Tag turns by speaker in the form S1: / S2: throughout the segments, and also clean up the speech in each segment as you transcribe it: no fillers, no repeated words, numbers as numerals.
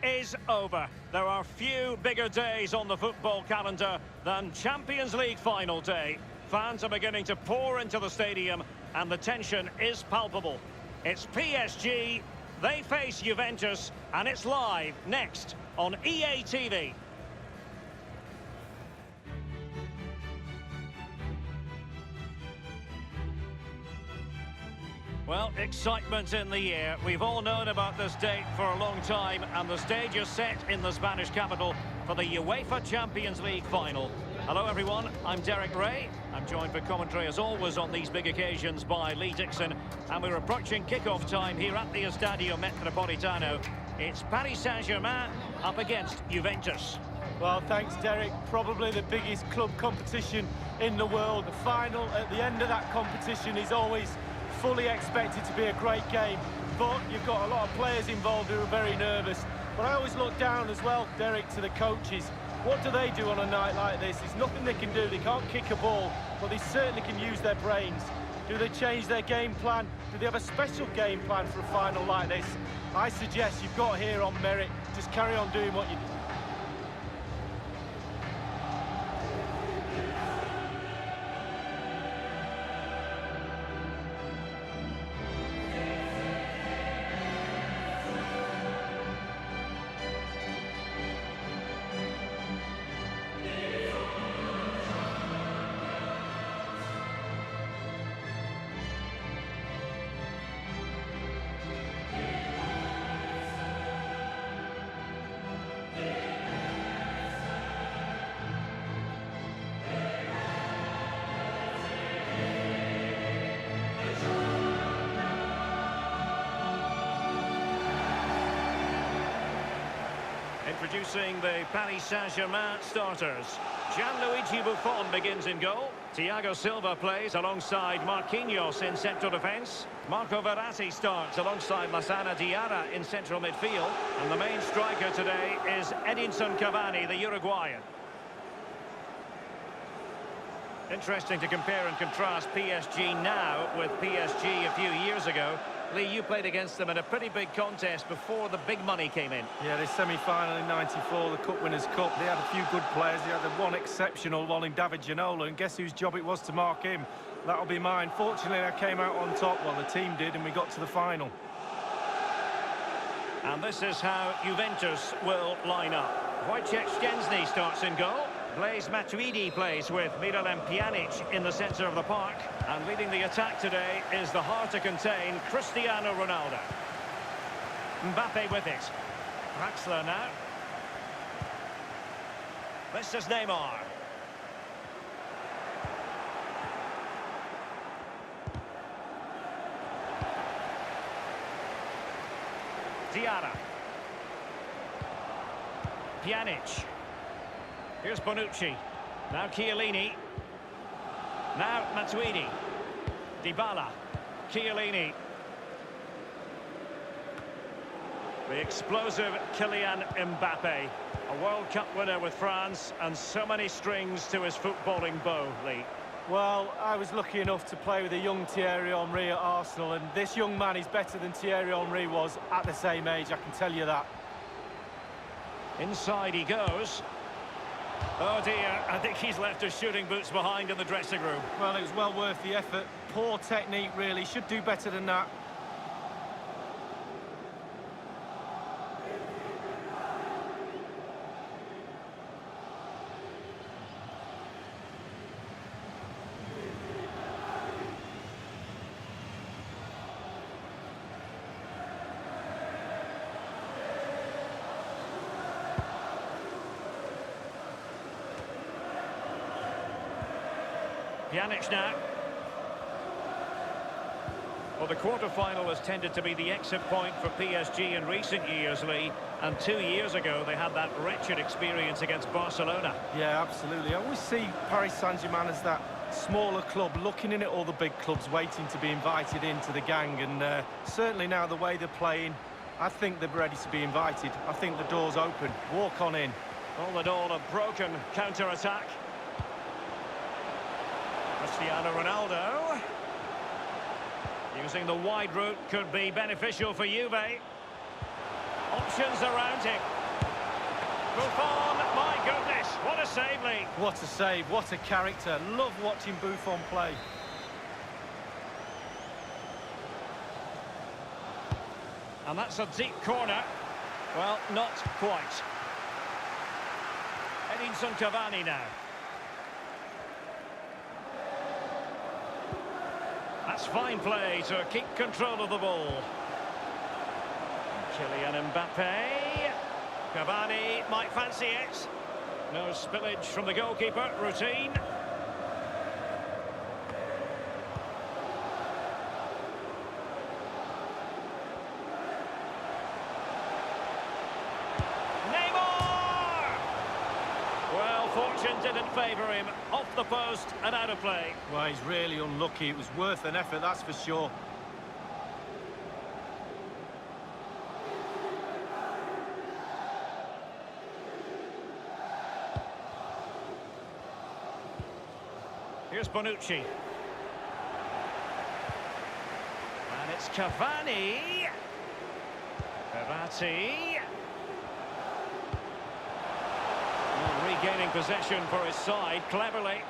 S1: Is over. There are few bigger days on the football calendar than Champions League final day. Fans are beginning to pour into the stadium and the tension is palpable. It's PSG, they face Juventus, and it's live next on EA TV. Well, excitement in the air. We've all known about this date for a long time, and the stage is set in the Spanish capital for the UEFA Champions League final. Hello everyone, I'm Derek Ray. I'm joined for commentary as always on these big occasions by Lee Dixon, and we're approaching kick-off time here at the Estadio Metropolitano. It's Paris Saint-Germain up against Juventus.
S2: Well, thanks Derek. Probably the biggest club competition in the world. The final at the end of that competition is always fully expected to be a great game, but you've got a lot of players involved who are very nervous. But I always look down as well, Derek, to the coaches. What do they do on a night like this? There's nothing they can do. They can't kick a ball, but they certainly can use their brains. Do they change their game plan? Do they have a special game plan for a final like this? I suggest you've got here on merit. Just carry on doing what you do.
S1: Introducing the Paris Saint-Germain starters. Gianluigi Buffon begins in goal. Thiago Silva plays alongside Marquinhos in central defence. Marco Verratti starts alongside Lassana Diarra in central midfield. And the main striker today is Edinson Cavani, the Uruguayan. Interesting to compare and contrast PSG now with PSG a few years ago. Lee, you played against them in a pretty big contest before the big money came in.
S2: Yeah, the semi-final in '94, the Cup Winners' Cup. They had a few good players. They had the one exceptional one in David Ginola, and guess whose job it was to mark him? That'll be mine. Fortunately, I came out on top, well, the team did, and we got to the final.
S1: And this is how Juventus will line up. Wojciech Szczęsny starts in goal. Blaise Matuidi plays with Miralem Pjanic in the centre of the park. And leading the attack today is the hard-to-contain Cristiano Ronaldo. Mbappe with it. Draxler now. This is Neymar. Diarra. Pjanic. Here's Bonucci. Now Chiellini. Now Matuidi. Dybala. Chiellini. The explosive Kylian Mbappe. A World Cup winner with France and so many strings to his footballing bow, Lee.
S2: Well, I was lucky enough to play with a young Thierry Henry at Arsenal, and this young man is better than Thierry Henry was at the same age, I can tell you that.
S1: Inside he goes. Oh dear, I think he's left his shooting boots behind in the dressing room.
S2: Well, it was well worth the effort. Poor technique, really. Should do better than that.
S1: Pjanic now. Well, the quarter-final has tended to be the exit point for PSG in recent years, Lee. And 2 years ago, they had that wretched experience against Barcelona.
S2: Yeah, absolutely. I always see Paris Saint-Germain as that smaller club, looking in at all the big clubs, waiting to be invited into the gang. And certainly now, the way they're playing, I think they're ready to be invited. I think the door's open. Walk on in.
S1: All in all, a broken counter-attack. Cristiano Ronaldo. Using the wide route could be beneficial for Juve. Options around him. Buffon, my goodness, what a save, Lee.
S2: What a save, what a character. Love watching Buffon play.
S1: And that's a deep corner. Well, not quite. Edinson Cavani now. That's fine play to keep control of the ball. Kylian Mbappe. Cavani might fancy it. No spillage from the goalkeeper. Routine. Fortune didn't favour him. Off the post and out of play.
S2: Well, he's really unlucky. It was worth an effort, that's for sure.
S1: Here's Bonucci. And it's Cavani. Verratti. Regaining possession for his side, cleverly.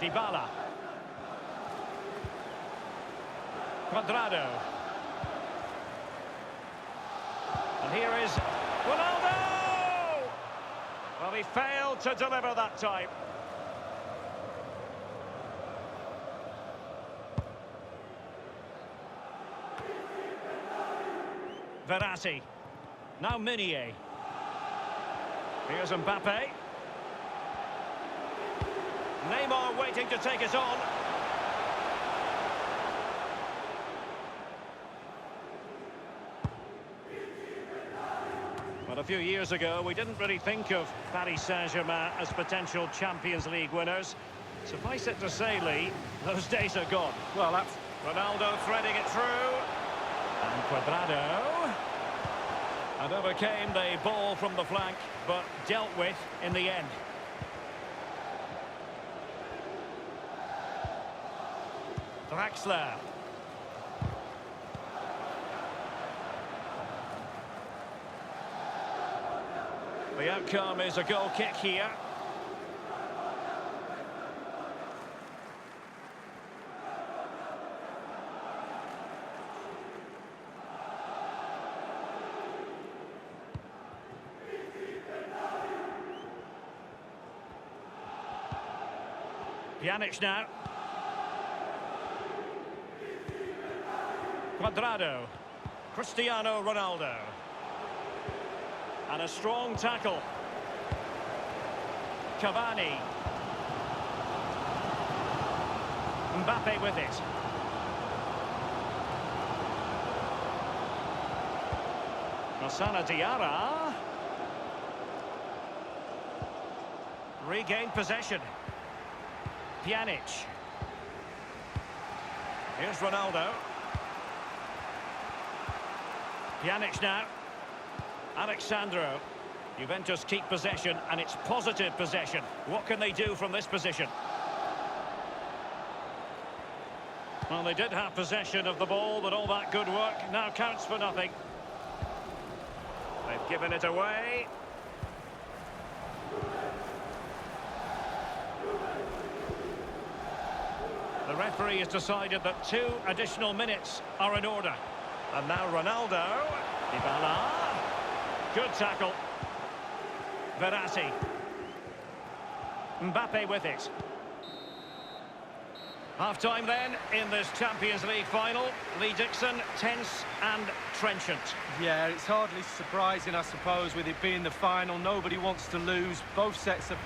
S1: Dybala. Cuadrado. And here is Ronaldo! Well, he failed to deliver that time. Verratti. Now Meunier. Here's Mbappe. Neymar waiting to take it on. Well, a few years ago, we didn't really think of Paris Saint-Germain as potential Champions League winners. Suffice it to say, Lee, those days are gone.
S2: Well, that's...
S1: Ronaldo threading it through. And Cuadrado. And overcame the ball from the flank, but dealt with in the end. Draxler. The outcome is a goal kick here. Pjanic now. Cuadrado. Cristiano Ronaldo. And a strong tackle. Cavani. Mbappe with it. Masana Diarra. Regained possession. Pjanic. Here's Ronaldo. Pjanic now. Alexandro. Juventus keep possession, and it's positive possession. What can they do from this position? Well, they did have possession of the ball, but all that good work now counts for nothing. They've given it away. The referee has decided that 2 additional minutes are in order. And now Ronaldo. Dybala. Good tackle. Verratti. Mbappe with it. Half-time then in this Champions League final. Lee Dixon, tense and trenchant.
S2: Yeah, it's hardly surprising, I suppose, with it being the final. Nobody wants to lose. Both sets of...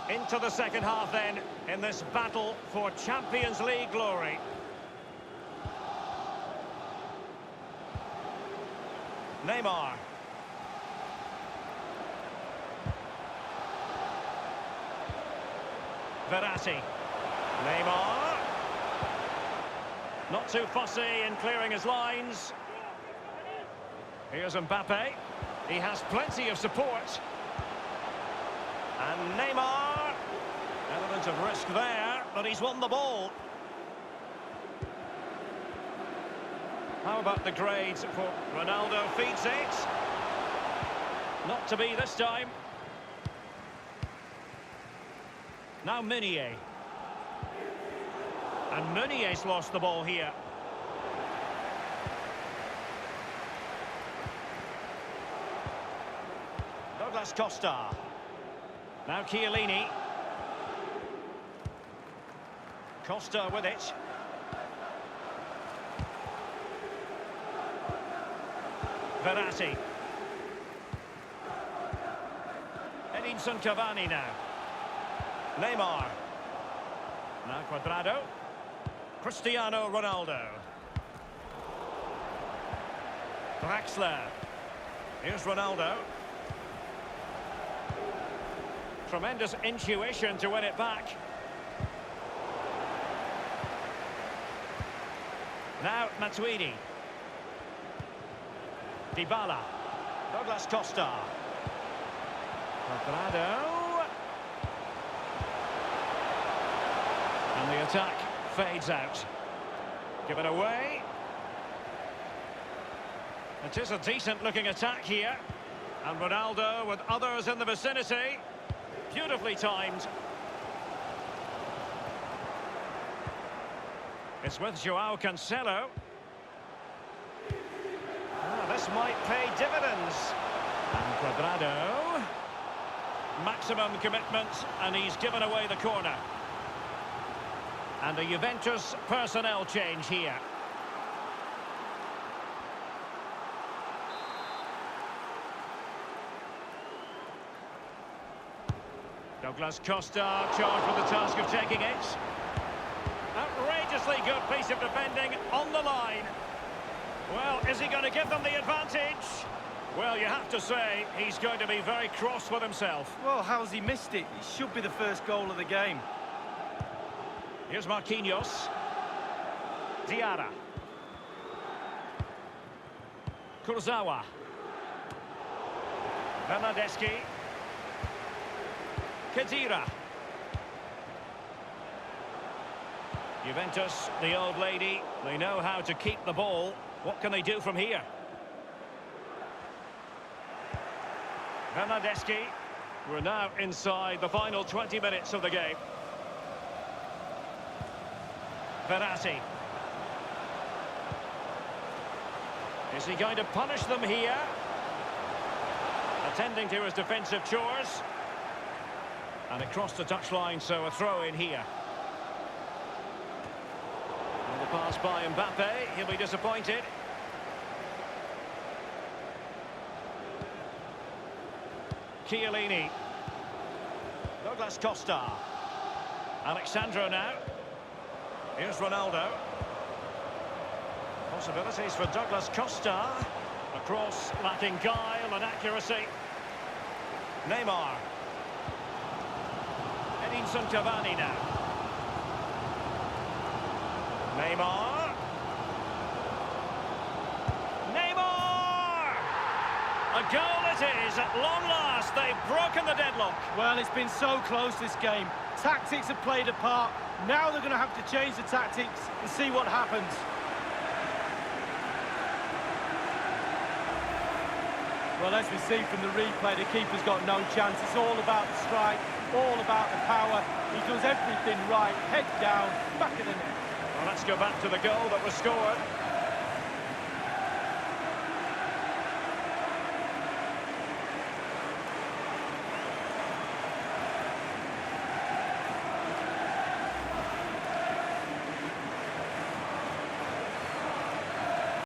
S1: Into the second half then, in this battle for Champions League glory. Neymar. Verratti. Neymar. Not too fussy in clearing his lines. Here's Mbappe. He has plenty of support. And Neymar. Element of risk there, but he's won the ball. How about the grades for Ronaldo? Feeds it. Not to be this time. Now Meunier. And Meunier's lost the ball here. Douglas Costa. Now Chiellini. Costa with it. Verratti. Edinson Cavani now. Neymar. Now Cuadrado. Cristiano Ronaldo. Draxler. Here's Ronaldo. Tremendous intuition to win it back. Now Matuidi. Dybala. Douglas Costa. Cuadrado. And the attack fades out. Given away. It is a decent-looking attack here. And Ronaldo with others in the vicinity. Beautifully timed. It's with Joao Cancelo. This might pay dividends. And Cuadrado. Maximum commitment, and he's given away the corner. And a Juventus personnel change here. Douglas Costa charged with the task of taking it. Outrageously good piece of defending on the line. Well, is he going to give them the advantage? Well, you have to say, he's going to be very cross with himself.
S2: Well, how's he missed it? It should be the first goal of the game.
S1: Here's Marquinhos. Diarra. Kurzawa. Bernardeschi. Khedira. Juventus, the old lady, they know how to keep the ball. What can they do from here? Bernardeschi. We're now inside the final 20 minutes of the game. Verratti. Is he going to punish them here? Attending to his defensive chores. And across the touchline, so a throw in here. And the pass by Mbappe, he'll be disappointed. Chiellini. Douglas Costa. Alexandro now. Here's Ronaldo. Possibilities for Douglas Costa. A cross lacking guile and accuracy. Neymar. Edinson Cavani now. Neymar. Neymar! A goal it is at long last. They've broken the deadlock.
S2: Well, it's been so close, this game. Tactics have played a part. Now they're going to have to change the tactics and see what happens. Well, as we see from the replay, the keeper's got no chance. It's all about the strike, all about the power. He does everything right. Head down, back of the net.
S1: Well, let's go back to the goal that was scored.